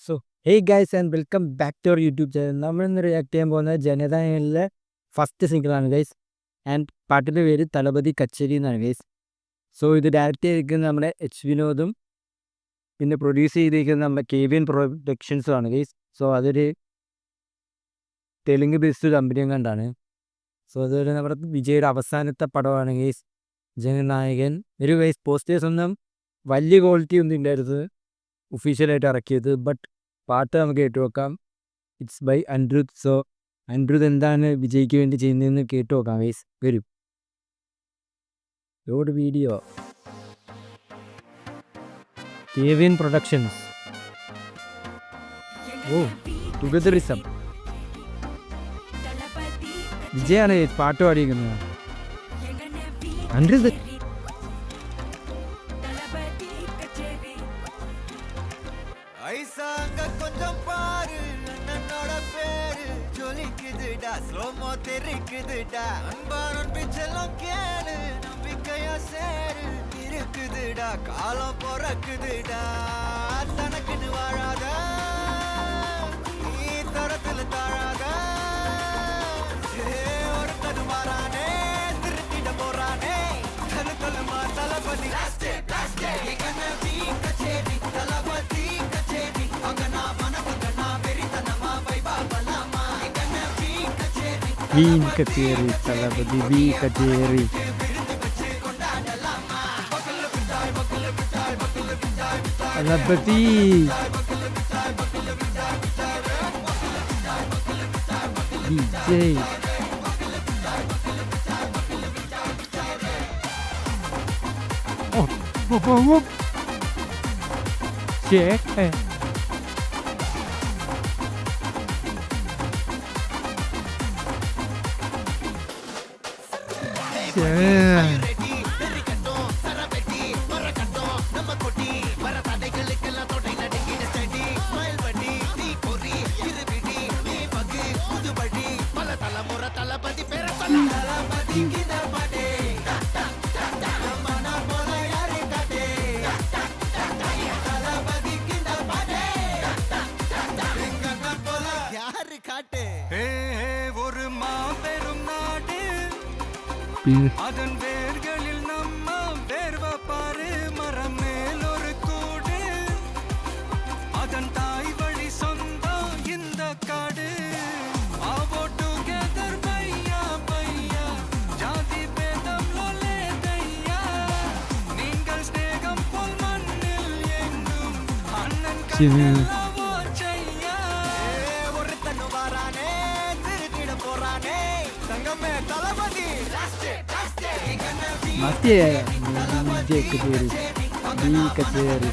So hey guys and welcome back to our YouTube channel. നമ്മളിന്ന് react ചെയ്യാൻ പോകുന്നത് ജനതായിലെ ഫസ്റ്റ് സിംഗിളാണ് ഗൈസ്. ആൻഡ് പാട്ടിൻ്റെ പേര് തലപതി കച്ചേരി എന്നാണ് ഗൈസ്. സോ ഇത് ഡയറക്റ്റ് ചെയ്തിരിക്കുന്നത് നമ്മുടെ എച്ച് വിനോദും പിന്നെ പ്രൊഡ്യൂസ് ചെയ്തിരിക്കുന്നത് നമ്മുടെ KVN പ്രൊഡക്ഷൻസും ആണ് ഗൈസ്. സോ അതൊരു തെലുങ്ക് ബേസ്ഡ് കമ്പനിയും കണ്ടാണ്. സോ അതൊരു നമ്മുടെ വിജയുടെ അവസാനത്തെ പടമാണ് ഗൈസ് ജനനായകൻ. ഒരു ഗൈസ് പോസ്റ്റേഴ്സ് ഒന്നും വലിയ ക്വാളിറ്റി ഒന്നും ഇല്ലായിരുന്നു ഒഫീഷ്യലായിട്ട് ഇറക്കിയത്. ബട്ട് പാട്ട് നമുക്ക് കേട്ടു നോക്കാം. It's by Anirudh. So Anirudh എന്താണ് വിജയ്ക്ക് വേണ്ടി ചെയ്യുന്നതെന്ന് കേട്ടു നോക്കാം ഗൈസ്. വരും ലോഡ് വീഡിയോ. KVN productions. ഓ ടുഗദറിസം. വിജയാണ് പാട്ട് പാടിയിരിക്കുന്നത്. അനിരുദ്ധ് கொஞ்சம் பாரு அண்ணனோட பேரு ஜொலிக்குதுடா ஸ்லோமோ தெரிக்குதுடா அன்பானன் பிச்செல்லாம் கேளு நம்பிக்கையா சேரு இருக்குதுடா காலம் பிறக்குதுடா தனக்குன்னு வாழாத நீ தரத்துல தாழாத ஒருத்தனு மாறானே திருத்திட போறானே தனு தலுமா தளபதி தளபதி വീൻ കച്ചേരി തലപതി വി കച്ചേരി. തലപതി വിജയ്. ஒரு மாபெரும் நாடு அதன் வேர்களில் நம்ம வேர்வ பாரு மரம் மேல் ஒரு கூடு அதன் தாய் வழி சொந்தம் இந்த காடு ஆவோ டுகெதர் பையா பையா ஜாதி பேதம் லோலே தையா நீங்கள் ஸ்நேகம் போல் மண்ணில் எங்கும் அண்ணன் கண்ணெல்லாவோ செய்யா ஒருத்தனு வாரானே திருத்திட போறானே தங்கமே தளபதி മറ്റേ വിജയ് കച്ചേരി വി കച്ചേരി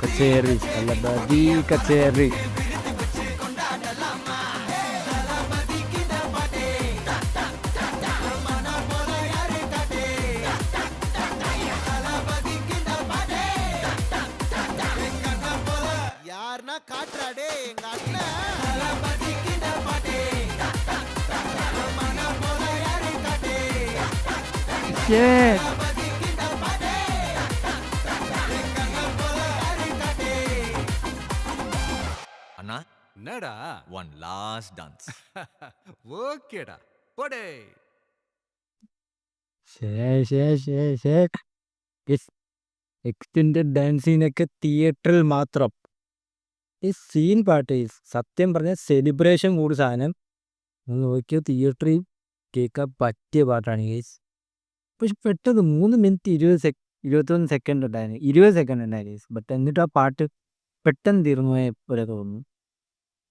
കച്ചേരി തലപതി കച്ചേരി. யாருன்னா காட்டுறாடே எங்க அண்ணன் Shit. அண்ணா என்னடா ஒன் லாஸ்ட் டான்ஸ் ஓகேடா போடே എക്സ്റ്റെൻഡഡ് ഡാൻസിനൊക്കെ തിയേറ്ററിൽ മാത്രം. ഈ സീൻ പാട്ട് സത്യം പറഞ്ഞാൽ സെലിബ്രേഷൻ കൂടി സാധനം. ഒന്ന് നോക്കിയോ, തിയേറ്ററിൽ കേൾക്കാൻ പറ്റിയ പാട്ടാണ് ഗൈസ്. പക്ഷെ പെട്ടെന്ന് 3 മിനിറ്റ് 21 സെക്കൻഡ് ഉണ്ടായിരുന്നു, 20 സെക്കൻഡ് ഉണ്ടായിരുന്നു ഗൈസ്. ബട്ട് എന്നിട്ട് ആ പാട്ട് പെട്ടെന്ന് തീർന്നു പോയ പോലെ തോന്നുന്നു.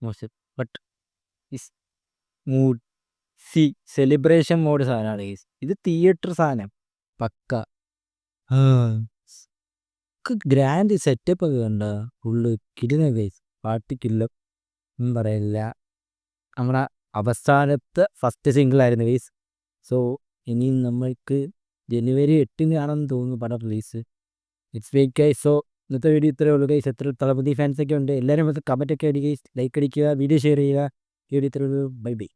മോശം. But is mood celebration mode സാധനമാണ് ഗൈസ്. ഇത് തിയേറ്റർ സാധനം പക്ക. ഗ്രാൻഡ് സെറ്റപ്പ് ഒക്കെ കണ്ട ഫുള്ള് കിടില ഗൈസ്. പാട്ട് കില്ല ഒന്നും പറയില്ല. നമ്മുടെ അവസാനത്തെ ഫസ്റ്റ് സിംഗിളായിരുന്നു ഗൈസ്. സോ ഇനി നമ്മൾക്ക് ജനുവരി 8 ആണെന്ന് തോന്നുന്നു പടം release. It's wait guys. So ഇന്നത്തെ വീഡിയോ ഇത്രയേ ഉള്ളൂ ഗൈസ്. എത്ര തളപതി ഫാൻസൊക്കെ ഉണ്ട് എല്ലാവരും കമൻറ്റൊക്കെ അടി ഗൈസ്. ലൈക്ക് അടിക്കുക, വീഡിയോ ഷെയർ ചെയ്യുക. ഈ വീഡിയോ ഇത്രയേ ഉള്ളൂ. Bye bye.